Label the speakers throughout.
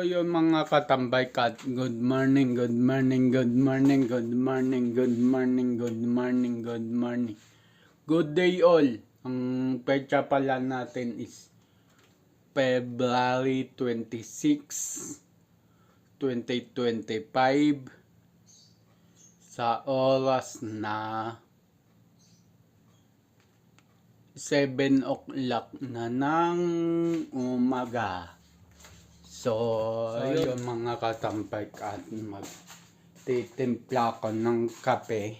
Speaker 1: yung mga katambay kat, good morning, good morning, good morning, good morning, good morning, good morning, good morning. Good day all. Ang petsa pala natin is February 26, 2025 sa oras na 7 o'clock na ng umaga. So yun mga katampay at magtitimpla ko ng kape.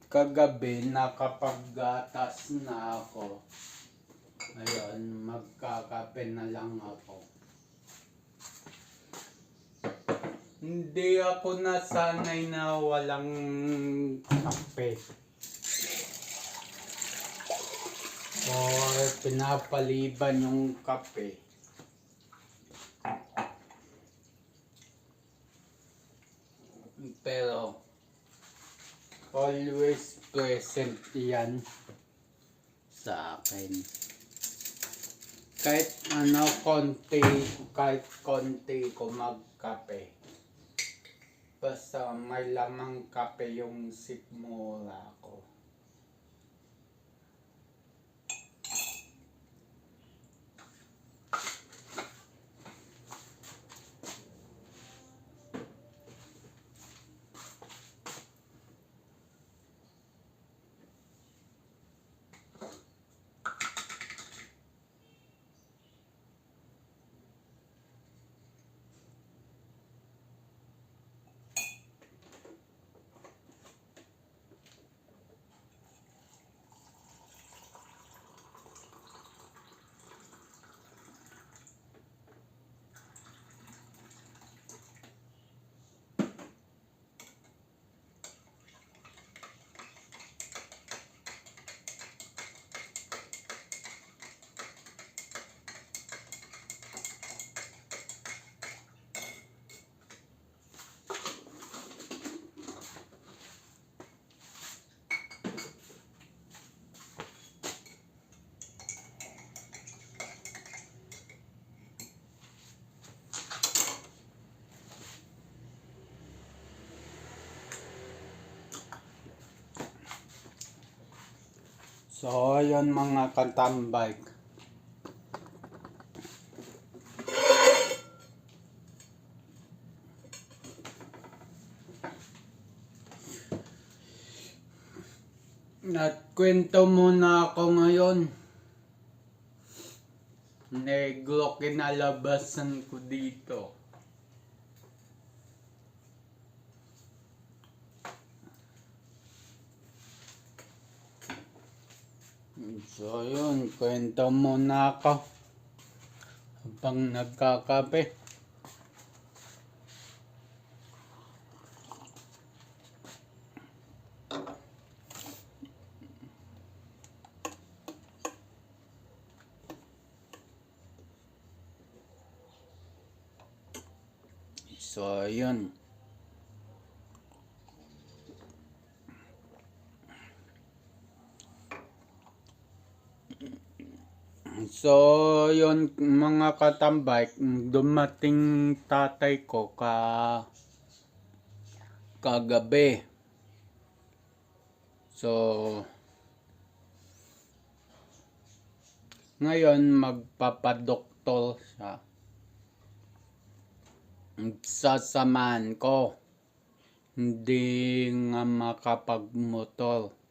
Speaker 1: Kagabi nakapaggatas na ako. Ayun, magkakape na lang ako. Hindi ako nasanay na walang kape. O pinapaliban yung kape. Pero always present yan sa akin. Kahit konti ko magkape. Basta may lamang kape yung sikmura ko. So, ayun mga katambay. Nagkwento muna ako ngayon. Negro kinalabasan ko dito. So yun, kwento muna ako habang nagkakape. So yun. So, yun mga katambay, dumating tatay ko kagabi. So, ngayon magpapadoktor siya. Sasamahan ko. Hindi nga makapagmotor.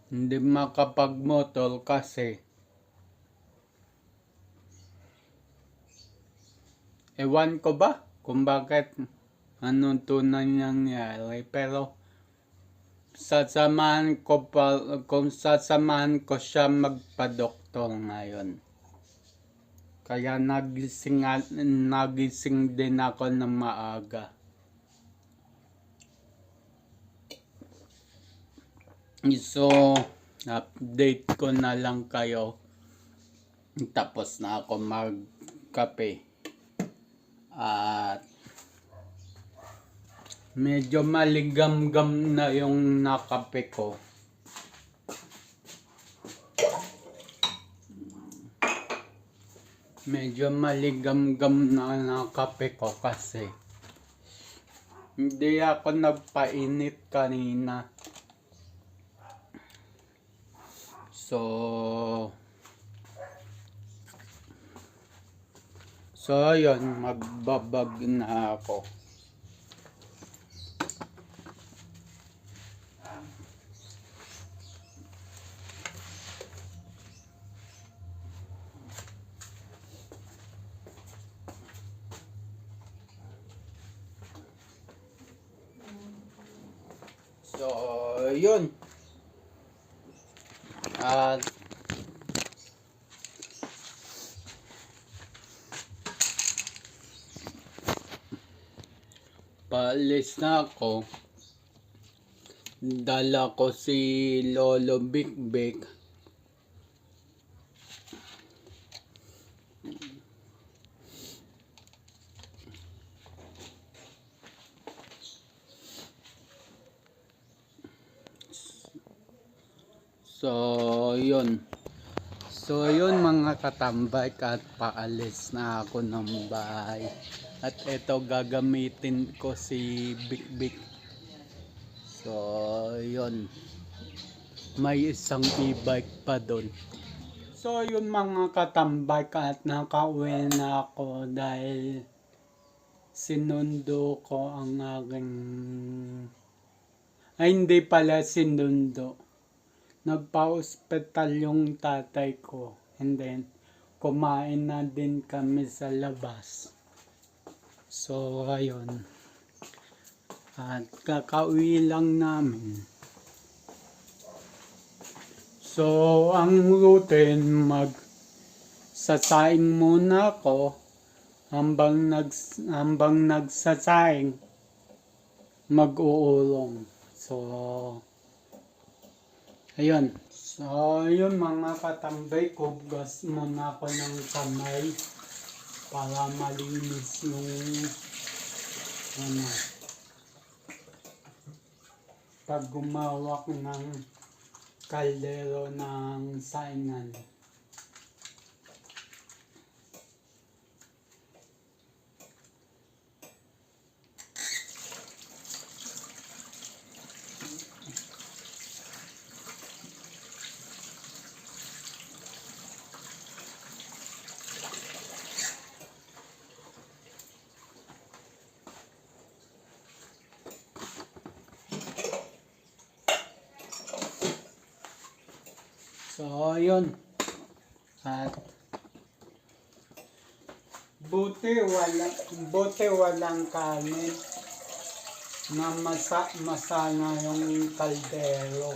Speaker 1: Hindi makapagmotor kasi ewan ko ba kung bakit anong tunay nangyari, pero sasamahan ko siya magpa-doktor ngayon. Kaya nagising din ako ng maaga. So, update ko na lang kayo. Tapos na ako magkape. At Medyo maligam-gam na yung nakape ko. Medyo maligam-gam na nakape ko kasi hindi ako nagpainit kanina. So yun, magbabag na ako. So yun. At paalis na ako. Dala ko si Lolo Big. So yun mga katambay, at paalis na ako ng bahay. At ito gagamitin ko si Big. So yun, may isang e-bike pa doon. So yun mga katambay, at nakauwi na ako dahil sinundo ko ang aking... Ay, hindi pala sinundo. Nagpa-hospital yung tatay ko. And then, kumain na din kami sa labas. So, ayun. At kakauwi lang namin. So, ang routine, magsasaing muna ako hambang nagsasaing, mag-uulong. So, ayun. So, yun mga katambay, kugas muna ako ng kamay para malinis yung pag gumawak ng kaldero ng saingan. So, yun. At buti walang kanin na masana yung kaldero.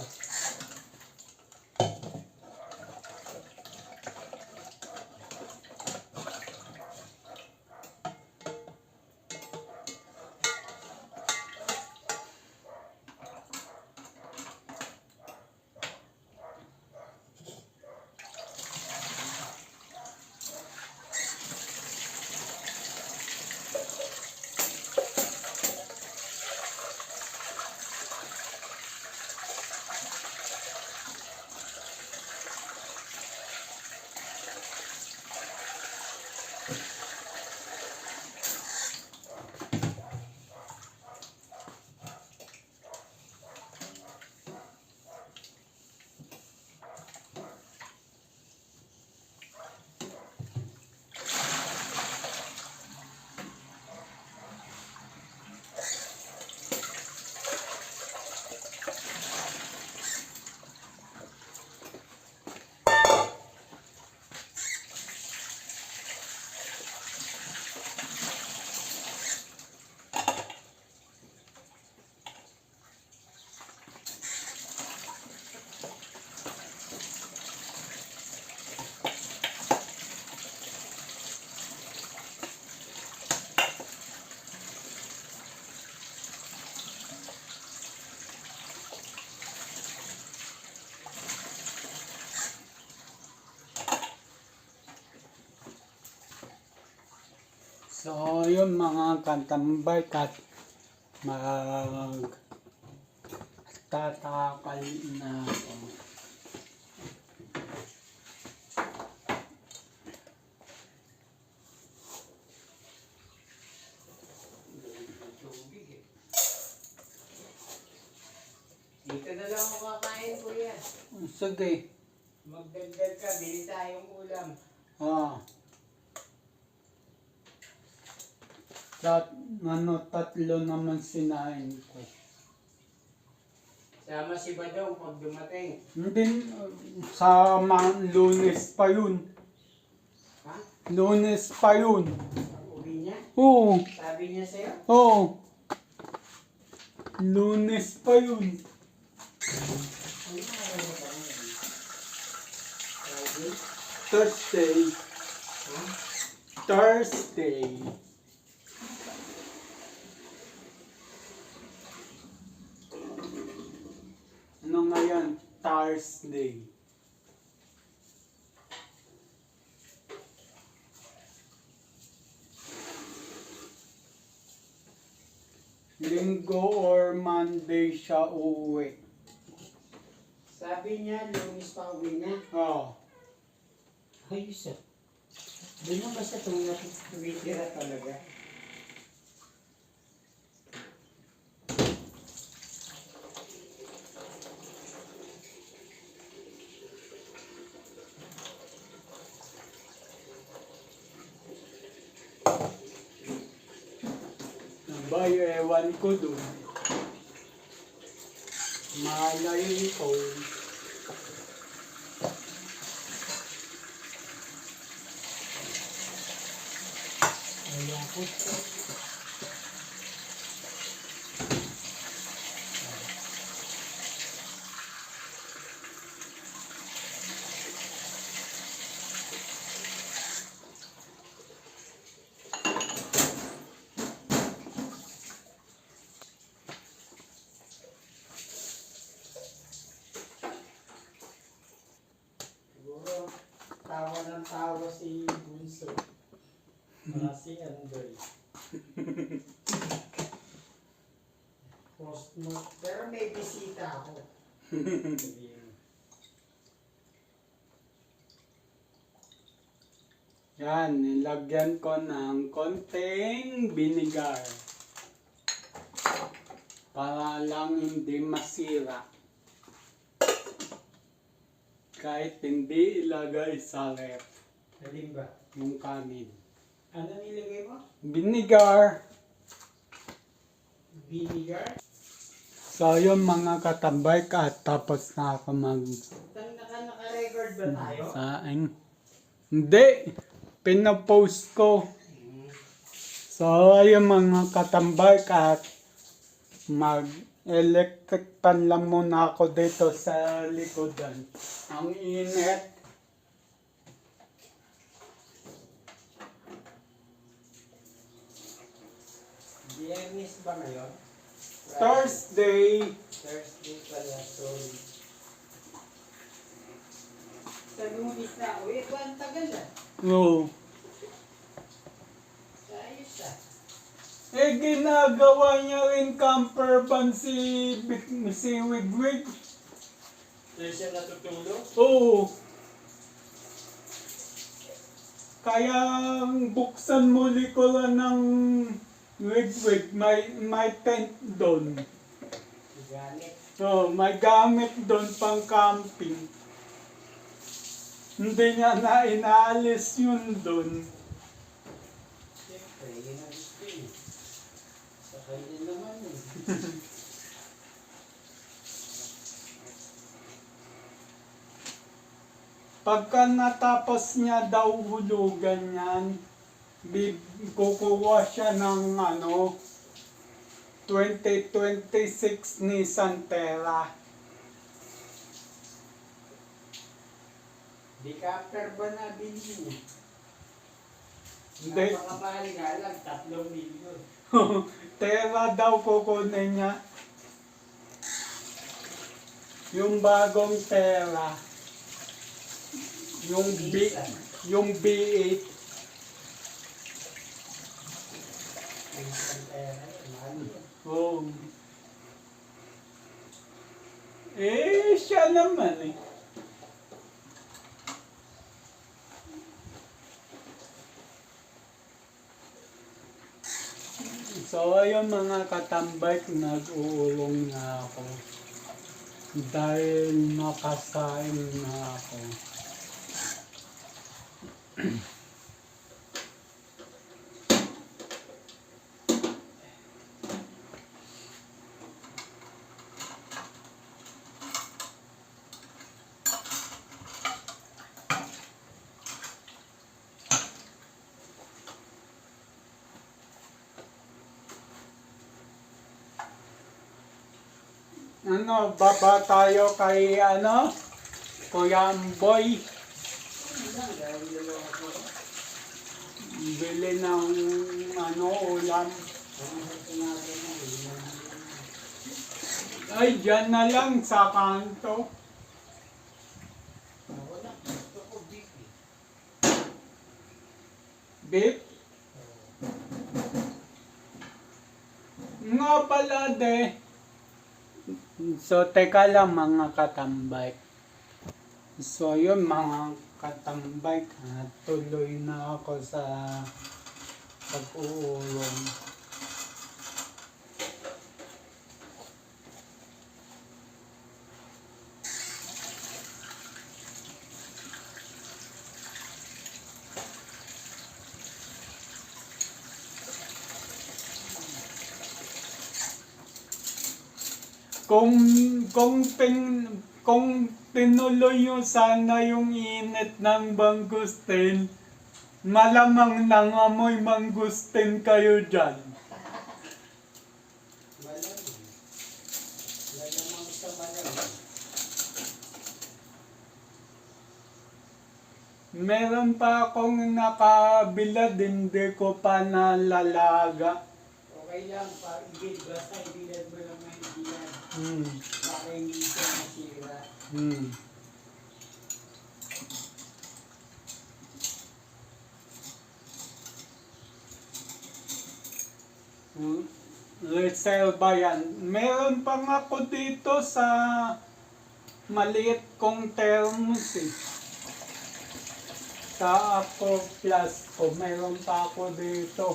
Speaker 1: So, yun mga katambay, mag tatakal na ako.
Speaker 2: Dito na lang ako kakain, kuya.
Speaker 1: Sige.
Speaker 2: Magdagdag ka, bili tayong ulam.
Speaker 1: Ah. Tatlo naman sinain ko.
Speaker 2: Sama si Badong pag dumating.
Speaker 1: Hindi, sa Lunes pa yun.
Speaker 2: Ha?
Speaker 1: Lunes pa yun.
Speaker 2: Pag uwi niya?
Speaker 1: Oo.
Speaker 2: Sabi niya sa'yo?
Speaker 1: Oo. Lunes pa yun.
Speaker 2: Ano araw ba ngayon? Friday?
Speaker 1: Thursday.
Speaker 2: Ha?
Speaker 1: Thursday. Ano ngayon? Thursday. Linggo or Monday siya uuwi.
Speaker 2: Sabi niya, Lunes pa uwi na.
Speaker 1: Oo.
Speaker 2: Ayos ah. Doon na ba siya tumitira talaga?
Speaker 1: Bay, ewan ko dun. Malay ko.
Speaker 2: Ayan ko. Siguro, tawa ng tawa si Bunso. Si Andoy. Post mo. Pero may bisita ako. Sabihin.
Speaker 1: Yan, nilagyan ko ng konting vinegar. Para lang hindi masira. Kahit hindi ilagay sa ref
Speaker 2: Alin ba?
Speaker 1: yung kanin.
Speaker 2: Ano nilagay mo?
Speaker 1: Vinegar.
Speaker 2: Vinegar?
Speaker 1: So yung mga katambay ka, tapos na ako
Speaker 2: Naka-record ba tayo?
Speaker 1: magsaing. Hindi, pinapost ko. So yung mga katambay ka, mag-electric pan lang muna ako dito sa likodan. Ang init.
Speaker 2: Biyernes ba ngayon?
Speaker 1: Thursday.
Speaker 2: Thursday pala, sorry. Sa Lunes na ako. Ito ang tagal ah.
Speaker 1: No.
Speaker 2: Ayos ah.
Speaker 1: Eh, ginagawa niya rin camper van si Wigwig.
Speaker 2: Doon siya natutulog?
Speaker 1: Oo. Kaya buksan muli ko lang ng Wigwig, may tent doon.
Speaker 2: Ganit.
Speaker 1: Oh, may gamit doon pang camping. Hindi niya na inaalis yun doon.
Speaker 2: Siyempre, yun ang gusto eh. Sa kanya naman eh.
Speaker 1: Pagka natapos niya daw hulugan yan, kukuha siya ng 2026 Nissan Terra.
Speaker 2: Decapper ba na bilhin niya?
Speaker 1: Hindi.
Speaker 2: Napakamahal nga lang, 3 milyon.
Speaker 1: Terra daw kukunin niya. Yung bagong Terra. Yung B8.
Speaker 2: May isang pera yun, mahal yun.
Speaker 1: Oh. Siya naman eh. So, ayun mga katambay, nag-uulong na ako. Dahil makasain na ako. Ano, baba tayo kay Kuya Amboy.
Speaker 2: Yun lang, dahil dalawa ko.
Speaker 1: Bili ng ulam.
Speaker 2: Kung sa sinabi mo, yun lang.
Speaker 1: Ay, dyan na lang sa kanto.
Speaker 2: Wala, gusto ko big eh.
Speaker 1: Beef? Nga pala de. So, teka lang mga katambay. So, yun mga katambay. Tuloy na ako sa pag-uulong. Kung kung tinuloy nyo sana yung init ng mangustin, malamang nangamoy mangustin kayo dyan.
Speaker 2: Malamang. Malamang sa malamang.
Speaker 1: Meron pa akong nakabilad, hindi ko pa nalalaga.
Speaker 2: Okay lang, paigid. Basta ibilad mo lang may ibilad.
Speaker 1: Hmm.
Speaker 2: Baka hindi siya masira.
Speaker 1: Hmm. Resell ba yan? Meron pang ako dito sa maliit kong thermos eh. Sa Aqua Plus ko, meron pa ako dito.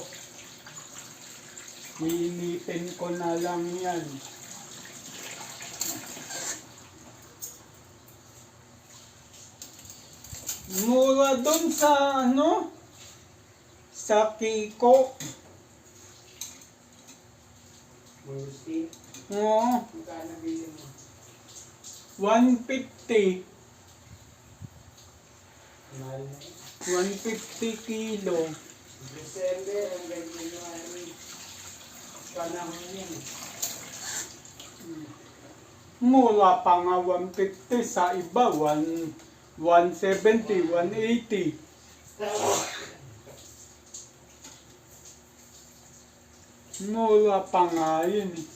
Speaker 1: Initin ko na lang yan. Mura dun sa sa Kiko.
Speaker 2: Mangustin,
Speaker 1: Oo,
Speaker 2: magkano bilhin mo?
Speaker 1: 150.
Speaker 2: Mahal na yun.
Speaker 1: 150 kilo.
Speaker 2: December, ang ganyan yung panahon yun.
Speaker 1: Mura pa nga 150 sa iba, 170, 180. Mura pa nga yun eh.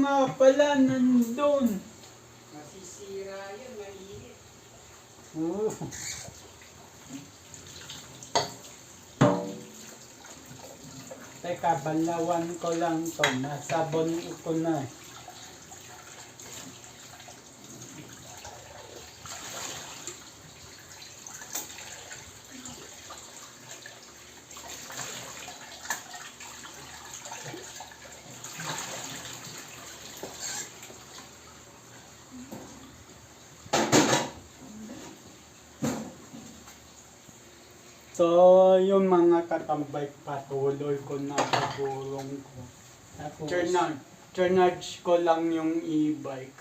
Speaker 1: nga pala nandun.
Speaker 2: Masisira yan, mainit.
Speaker 1: Oh. Teka, balawan ko lang to. Nasabon ko na. So, yung mga katambay, patuloy ko na sa gulong ko.
Speaker 2: Tapos,
Speaker 1: Charge ko lang yung e-bike.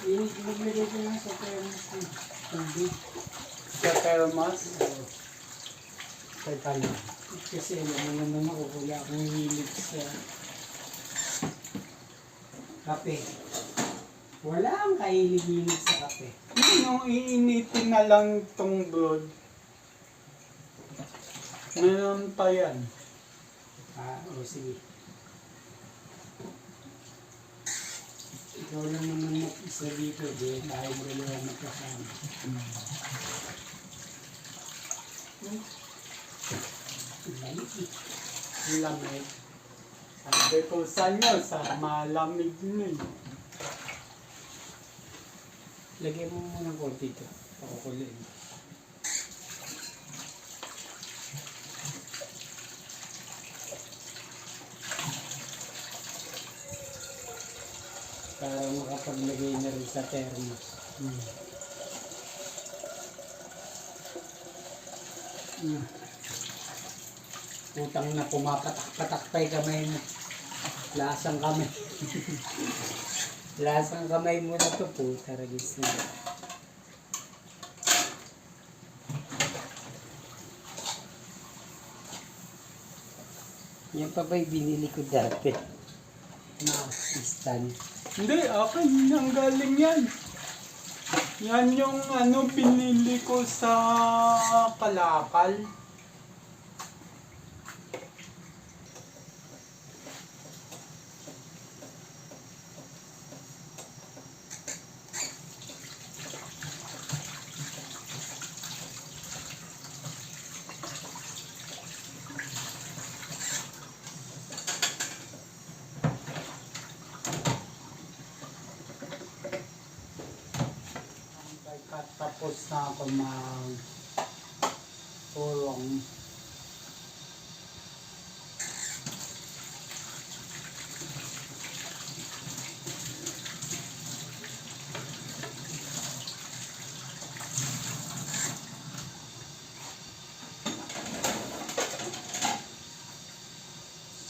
Speaker 2: init maglagay ko lang sa thermos ng tubig.
Speaker 1: Sa thermos,
Speaker 2: Oo.
Speaker 1: teka lang.
Speaker 2: Kasi alam mo naman ako, wala akong hilig sa kape. Wala akong kahilig-hilig sa kape.
Speaker 1: Yung iinitin na lang tong broad. Meron pa yan.
Speaker 2: O sige. Ikaw lang naman mag-isa dito, di tayo dalawa magkasama. Lamig eh.
Speaker 1: Lamig. Sabi ko sa inyo, sa malamig na eh.
Speaker 2: Lagyan mo muna ng konti ito. Pakukulin. Para makapaglagay na rin sa thermos. Utang na pumapatak-patak pa yung kamay mo. Lasang kamay. Lasang kamay mo na to po. Taragis na. Yan pa ba'y binili ko dati? Na stand.
Speaker 1: Hindi, akin ang galing yan. Yan yung pinili ko sa Kalakal. Tapos na ako mag-urong.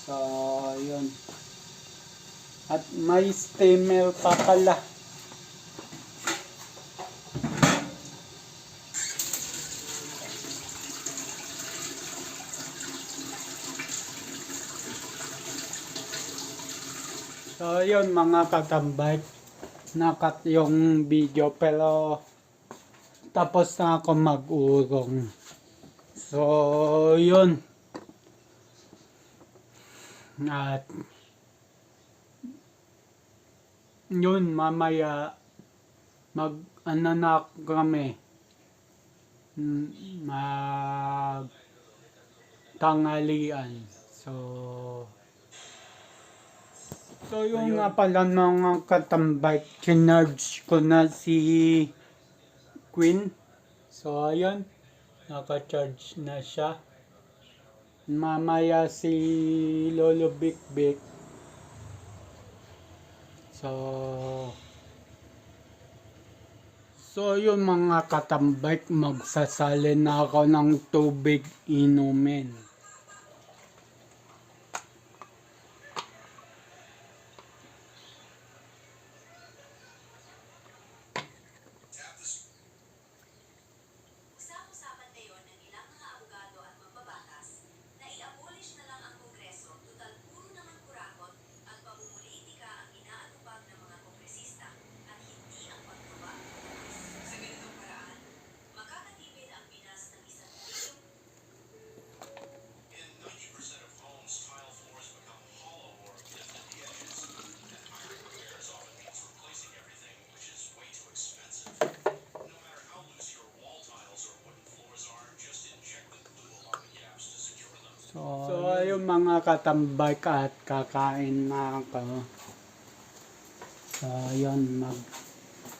Speaker 1: So, yun. At may steamer pa pala. So, yun mga katambay, nakat yung video pero tapos na ako mag-urong. So, yun. At yun, mamaya na kami. Mag tanghalian. So yung nga pala mga katambay, kinarge ko na si Queen. So ayun, naka-charge na siya. Mamaya si Lolo Big Big. So yun mga katambay, magsasalin na ako ng tubig inumin.
Speaker 3: Usap-usapan ngayon ng ilang mga abogado at mambabatas na i-abolish na lang ang Kongreso, tutal puro naman kurakot at pamumulitika ang inaatupag ng mga kongresista at hindi ang paggawa ng batas. Sa ganitong paraan, makakatipid ang Pinas ng 1 bilyong
Speaker 1: yung mga katambay ka at kakain na ako. So, yun,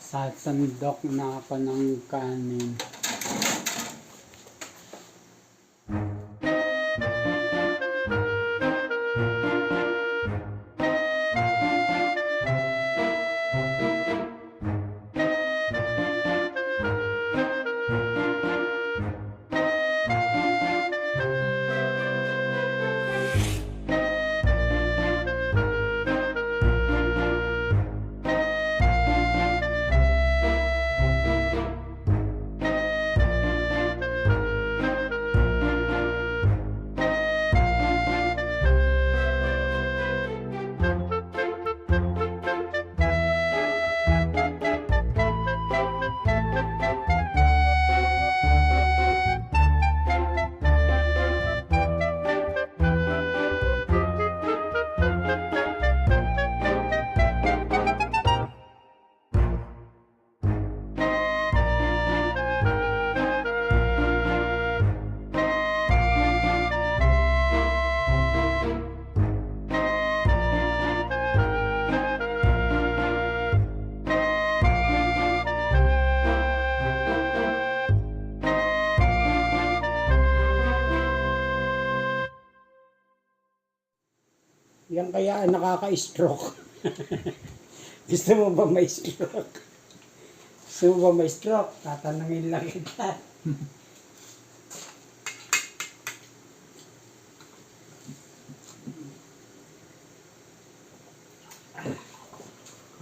Speaker 1: sasandok na ako ng kanin.
Speaker 2: Yan kaya nakaka-stroke. Gusto mo ba may stroke? Gusto mo ba may stroke? Tatanungin lang kita.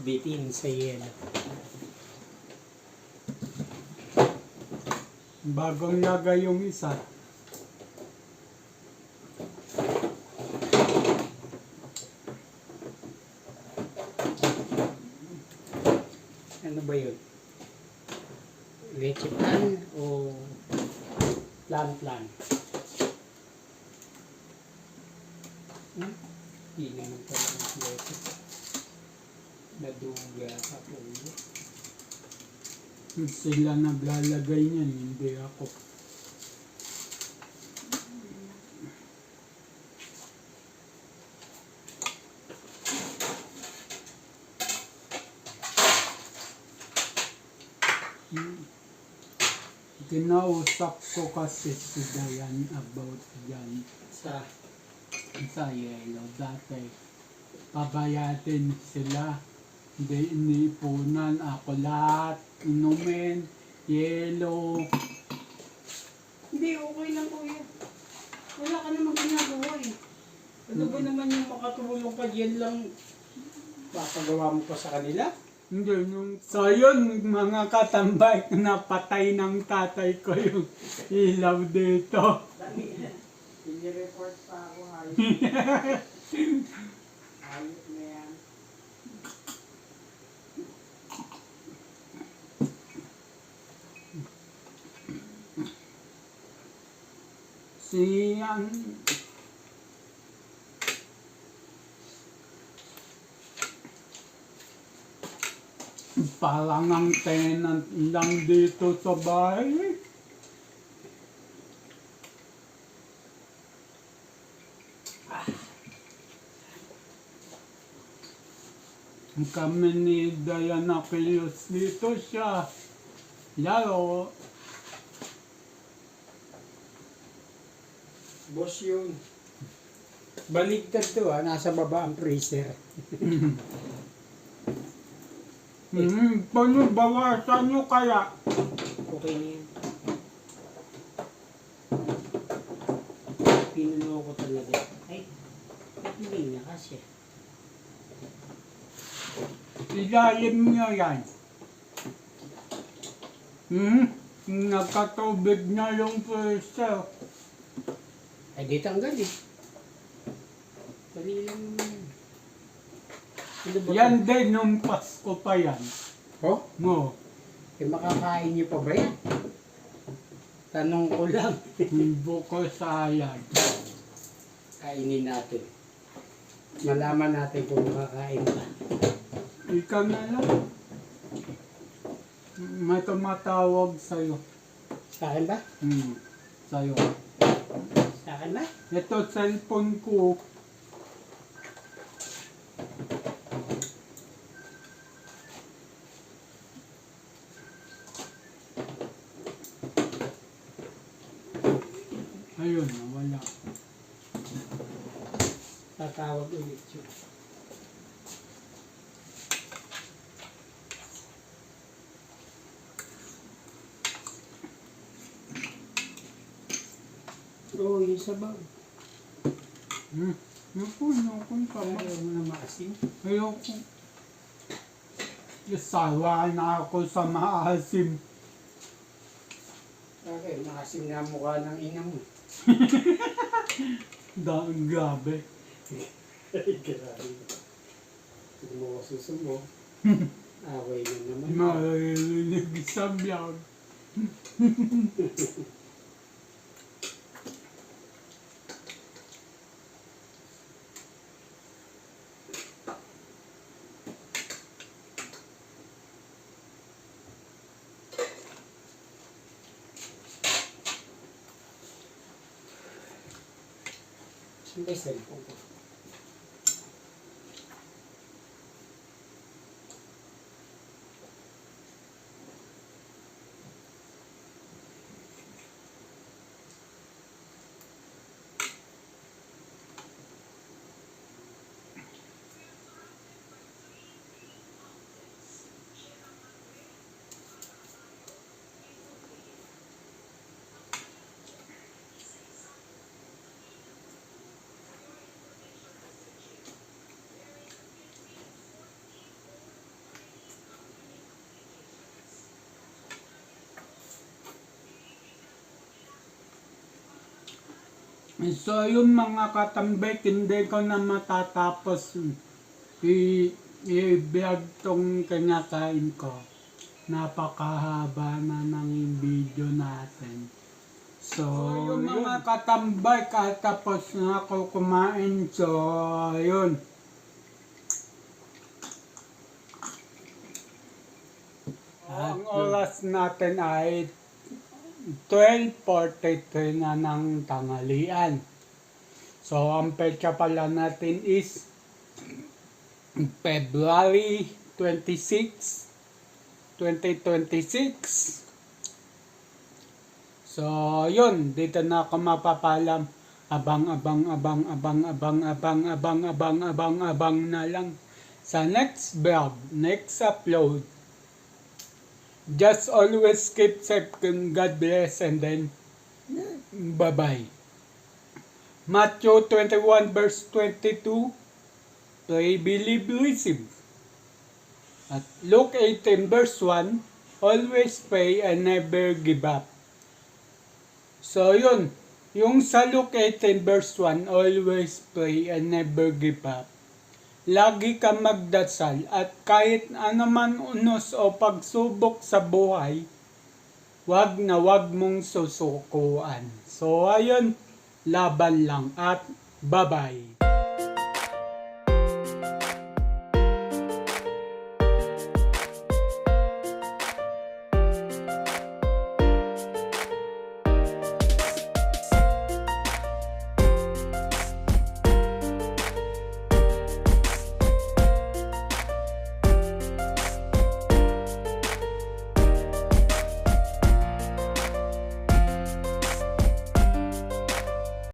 Speaker 2: Bitin sa yelo.
Speaker 1: Bagong lagay yung isa.
Speaker 2: Ano ba yun? Leche plan o plan? Hindi naman pala ng leche. Naduga sa ulo.
Speaker 1: Sila naglalagay niyan, hindi ako. Kinausap ko kasi si Dayan about yan sa yelo. Dati, pabayatin sila. Hindi inipunan. Ako lahat. Inumin. Yelo.
Speaker 2: Hindi, okay lang kuya. Wala ka namang ginagawa eh. Ano ba naman yung makatulong ka diyan lang? Papagawa mo pa sa kanila?
Speaker 1: Hindi. So yun, mga katambay, napatay ng tatay ko yung ilaw dito.
Speaker 2: Pinireport pa ako ayos. Ayos na yan.
Speaker 1: Parang ang tenant lang dito sa bahay. Kami ni Diana Aquilius dito siya. Lalo.
Speaker 2: Boss yun. Baligtad to nasa baba ang freezer.
Speaker 1: Paano bawasan nyo kaya?
Speaker 2: Okay na yan. Pinuno ko talaga. Ay, hindi na kasi.
Speaker 1: Ilalim nyo yan. Nagkatubig na yung freezer.
Speaker 2: Ay, di tanggal eh. Dali lang naman yan. Ano ba
Speaker 1: Yan din nung Pasko pa yan.
Speaker 2: Oh?
Speaker 1: Mo.
Speaker 2: Eh, makakain niyo pa ba yan? Tanong ko lang.
Speaker 1: Buko sayad.
Speaker 2: Kainin natin. Malaman natin kung makakain ba.
Speaker 1: Ikaw na lang. May tumatawag sa'yo.
Speaker 2: Sa akin ba?
Speaker 1: Sa'yo.
Speaker 2: Sa Akin na.
Speaker 1: Ito cellphone ko. Ayun, nawala.
Speaker 2: Tatawag ulit yun. Oo, yung sabaw.
Speaker 1: Ayoko tama.
Speaker 2: Ayaw mo na maasim.
Speaker 1: Ayoko. Sawa na ako sa maasim.
Speaker 2: Okay, maasim na mukha ng ina mo.
Speaker 1: Grabe.
Speaker 2: Ay, grabe. Hindi mo susumo. Away na naman.
Speaker 1: Marinig sa vlog.
Speaker 2: Saan ba yung cellphone ko?
Speaker 1: So yung mga katambay, hindi ko na matatapos i-vlog tong kinakain ko. Napakahaba na ng video natin. So yung mga katambay, katapos na ako kumain. So yun. Ang oras natin ay 12:43 na ng tanghalian. So, ang petsa pala natin is February 26, 2026. So, yun. Dito na ako mapapalam. Abang na lang sa next vlog, next upload. Just always keep safe and God bless, and then bye-bye. Matthew 21 verse 22, pray, believe, receive. At Luke 18 verse 1, always pray and never give up. So yun, yung sa Luke 18 verse 1, always pray and never give up. Lagi kang magdasal at kahit anuman unos o pagsubok sa buhay, wag na wag mong susukuan. So ayun, laban lang at bye-bye.